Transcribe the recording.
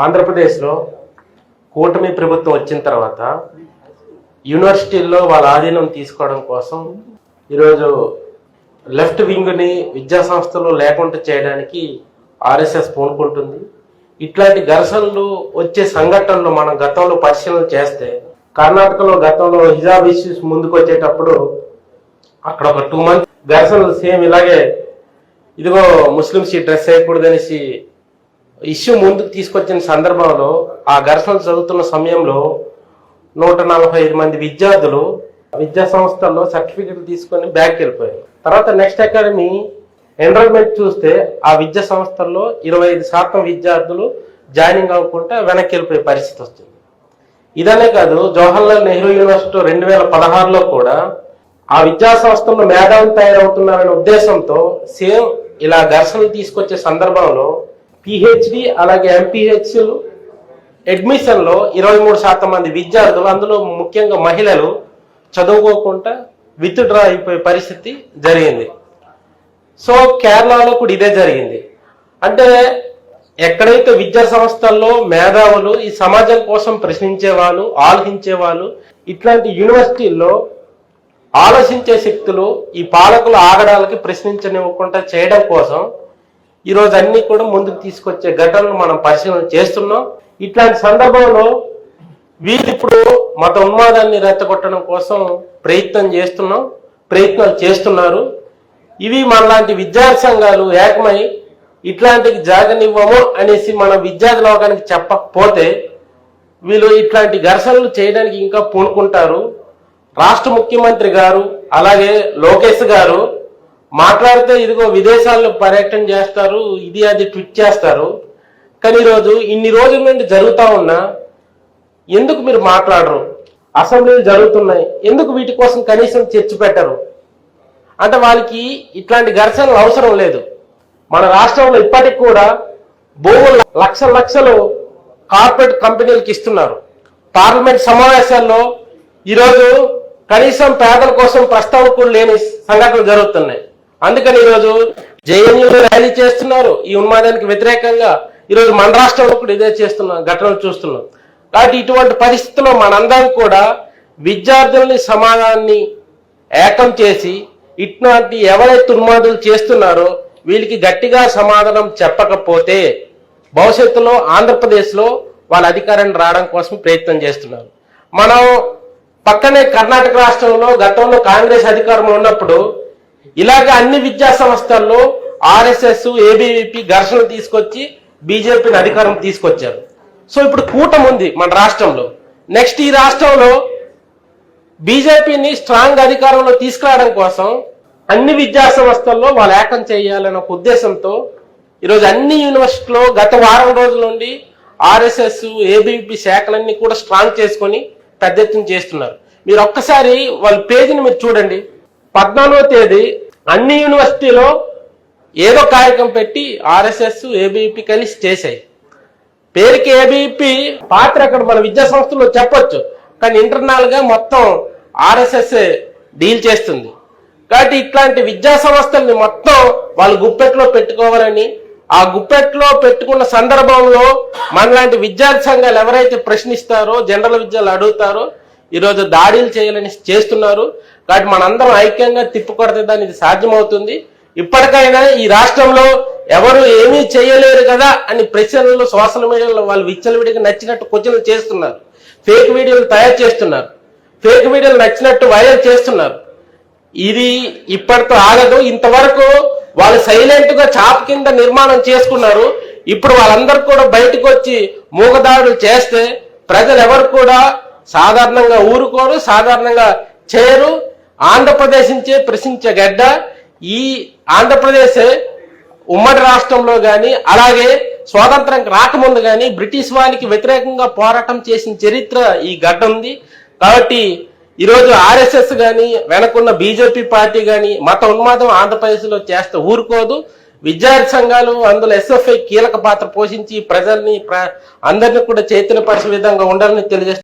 ఆంధ్రప్రదేశ్లో కూటమి ప్రభుత్వం వచ్చిన తర్వాత యూనివర్సిటీల్లో వాళ్ళ ఆధీనం తీసుకోవడం కోసం ఈరోజు లెఫ్ట్ వింగ్ని విద్యా సంస్థలు లేకుండా చేయడానికి ఆర్ఎస్ఎస్ పూనుకుంటుంది. ఇట్లాంటి ఘర్షణలు వచ్చే సంఘటనలు మనం గతంలో పరిశీలన చేస్తే కర్ణాటకలో గతంలో హిజాబ్ ఇష్యూస్ ముందుకు వచ్చేటప్పుడు అక్కడ ఒక 2 months ఘర్షణలు సేమ్ ఇలాగే ఇదిగో ముస్లిమ్స్ ఈ డ్రెస్ వేయకూడదనేసి ఇష్యూ ముందుకు తీసుకొచ్చిన సందర్భంలో ఆ ఘర్షణలు జరుగుతున్న సమయంలో 145 మంది విద్యార్థులు విద్యా సంస్థల్లో సర్టిఫికెట్లు తీసుకొని బ్యాక్ వెళ్ళిపోయారు. తర్వాత నెక్స్ట్ అకాడమీ ఎన్రోల్మెంట్ చూస్తే ఆ విద్యా సంస్థల్లో 25% విద్యార్థులు జాయినింగ్ అవ్వకుండా వెనక్కి వెళ్ళిపోయే పరిస్థితి వస్తుంది. ఇదనే కాదు, జవహర్లాల్ నెహ్రూ యూనివర్సిటీ 2016లో కూడా ఆ విద్యా సంస్థల్లో మేధావులు తయారవుతున్నారనే ఉద్దేశంతో సేమ్ ఇలా ఘర్షణలు తీసుకొచ్చే సందర్భంలో పిహెచ్డి అలాగే ఎంపీహెచ్ అడ్మిషన్లో 23% మంది విద్యార్థులు, అందులో ముఖ్యంగా మహిళలు చదువుకోకుండా విత్డ్రా అయిపోయే పరిస్థితి జరిగింది. సో కేరళలో కూడా ఇదే జరిగింది. అంటే ఎక్కడైతే విద్యా సంస్థల్లో మేధావులు ఈ సమాజం కోసం ప్రశ్నించేవాళ్ళు, ఆలోచించేవాళ్ళు, ఇట్లాంటి యూనివర్సిటీల్లో ఆలోచించే శక్తులు ఈ పాలకుల ఆగడాలకి ప్రశ్నించనివ్వకుండా చేయడం కోసం ఈరోజు అన్ని కూడా ముందుకు తీసుకొచ్చే ఘటనలు మనం పరిశీలన చేస్తున్నాం. ఇట్లాంటి సందర్భంలో వీళ్ళు ఇప్పుడు మత ఉన్మాదాన్ని రెచ్చగొట్టడం కోసం ప్రయత్నాలు చేస్తున్నారు. ఇవి మనలాంటి విద్యార్థి సంఘాలు ఏకమై ఇట్లాంటికి జాగనివ్వము అనేసి మన విద్యార్థి లోకానికి చెప్పకపోతే వీళ్ళు ఇట్లాంటి ఘర్షణలు చేయడానికి ఇంకా పూనుకుంటారు. రాష్ట్ర ముఖ్యమంత్రి గారు అలాగే లోకేష్ గారు మాట్లాడితే ఇదిగో విదేశాల్లో పర్యటన చేస్తారు, ఇది అది ట్వీట్ చేస్తారు. కానీ ఈరోజు ఇన్ని రోజుల నుండి జరుగుతూ ఉన్నా ఎందుకు మీరు మాట్లాడరు? అసెంబ్లీలు జరుగుతున్నాయి, ఎందుకు వీటి కోసం కనీసం చర్చ పెట్టరు? అంటే వాళ్ళకి ఇట్లాంటి ఘర్షణలు అవసరం లేదు. మన రాష్ట్రంలో ఇప్పటికి కూడా భూములు లక్షలు కార్పొరేట్ కంపెనీలకు ఇస్తున్నారు. పార్లమెంట్ సమావేశాల్లో ఈరోజు కనీసం పేదల కోసం ప్రస్తావన లేని సంఘటనలు జరుగుతున్నాయి. అందుకని ఈరోజు జేఎన్యూలో ర్యాలీ చేస్తున్నారు ఈ ఉన్మాదానికి వ్యతిరేకంగా. ఈరోజు మన రాష్ట్రంలో కూడా ఇదే ఘటనలు చూస్తున్నాం. కాబట్టి ఇటువంటి పరిస్థితుల్లో మనందరం కూడా విద్యార్థుల్ని సమాజాన్ని ఏకం చేసి ఇట్లాంటి ఎవరైతే ఉన్మాదులు చేస్తున్నారో వీళ్ళకి గట్టిగా సమాధానం చెప్పకపోతే భవిష్యత్తులో ఆంధ్రప్రదేశ్లో వాళ్ళ అధికారాన్ని రావడం కోసం ప్రయత్నం చేస్తున్నారు. మనం పక్కనే కర్ణాటక రాష్ట్రంలో గతంలో కాంగ్రెస్ అధికారంలో ఉన్నప్పుడు ఇలాగ అన్ని విద్యా సంస్థల్లో ఆర్ఎస్ఎస్ ఏబీవీపీ ఘర్షణలు తీసుకొచ్చి బీజేపీని అధికారం తీసుకొచ్చారు. సో ఇప్పుడు కూటమి ఉంది మన రాష్ట్రంలో. నెక్స్ట్ ఈ రాష్ట్రంలో బీజేపీని స్ట్రాంగ్ అధికారంలో తీసుకురావడం కోసం అన్ని విద్యా సంస్థల్లో వాళ్ళు ఏకం చేయాలనే ఒక ఉద్దేశంతో ఈరోజు అన్ని యూనివర్సిటీలో గత వారం రోజుల నుండి ఆర్ఎస్ఎస్ ఏబీవీపీ శాఖలన్నీ కూడా స్ట్రాంగ్ చేసుకొని పెద్ద ఎత్తున చేస్తున్నారు. మీరు ఒక్కసారి వాళ్ళ పేజీని మీరు చూడండి. 14వ తేదీ అన్ని యూనివర్సిటీలో ఏదో కార్యక్రమం పెట్టి ఆర్ఎస్ఎస్ ఏబీవీపీ కలిసి చేశాయి. పేరుకి ఏబీవీపీ పాత్ర అక్కడ మన విద్యా సంస్థలో చెప్పొచ్చు, కానీ ఇంటర్నల్ గా మొత్తం ఆర్ఎస్ఎస్ డీల్ చేస్తుంది. కాబట్టి ఇట్లాంటి విద్యా సంస్థల్ని మొత్తం వాళ్ళు గుప్పెట్లో పెట్టుకోవాలని, ఆ గుప్పెట్లో పెట్టుకున్న సందర్భంలో మనలాంటి విద్యార్థి సంఘాలు ఎవరైతే ప్రశ్నిస్తారో, జనరల్ విద్యలు అడుగుతారో ఈరోజు దాడులు చేయాలని చేస్తున్నారు. కాబట్టి మనందరం ఐక్యంగా తిప్పుకొడితే దాన్ని ఇది సాధ్యమవుతుంది. ఇప్పటికైనా ఈ రాష్ట్రంలో ఎవరు ఏమీ చేయలేరు కదా అని ప్రశ్నలు సోషల్ మీడియాలో వాళ్ళు విచ్చలవిడిగా నచ్చినట్టు క్వశ్చన్లు చేస్తున్నారు, ఫేక్ వీడియోలు తయారు చేస్తున్నారు, ఫేక్ వీడియోలు నచ్చినట్టు వైరల్ చేస్తున్నారు. ఇది ఇప్పటితో ఆగదు. ఇంతవరకు వాళ్ళు సైలెంట్ గా చాప కింద నిర్మాణం చేసుకున్నారు. ఇప్పుడు వాళ్ళందరూ కూడా బయటకు వచ్చి మూగదాడులు చేస్తే ప్రజలు ఎవరు కూడా సాధారణంగా ఊరుకోరు, సాధారణంగా చేయరు. ఆంధ్రప్రదేశ్ నుంచే ప్రశ్నించే గడ్డ ఈ ఆంధ్రప్రదేశ్ ఉమ్మడి రాష్ట్రంలో కానీ అలాగే స్వాతంత్రం రాకముందు కానీ బ్రిటిష్ వారికి వ్యతిరేకంగా పోరాటం చేసిన చరిత్ర ఈ గడ్డ ఉంది. కాబట్టి ఈరోజు ఆర్ఎస్ఎస్ కానీ వెనకున్న బీజేపీ పార్టీ కానీ మత ఉన్మాదం ఆంధ్రప్రదేశ్లో చేస్తే ఊరుకోదు. విద్యార్థి సంఘాలు అందులో ఎస్ఎఫ్ఐ కీలక పాత్ర పోషించి ప్రజల్ని అందరినీ కూడా చైతన్యపరిచే విధంగా ఉండాలని తెలియజేస్తారు.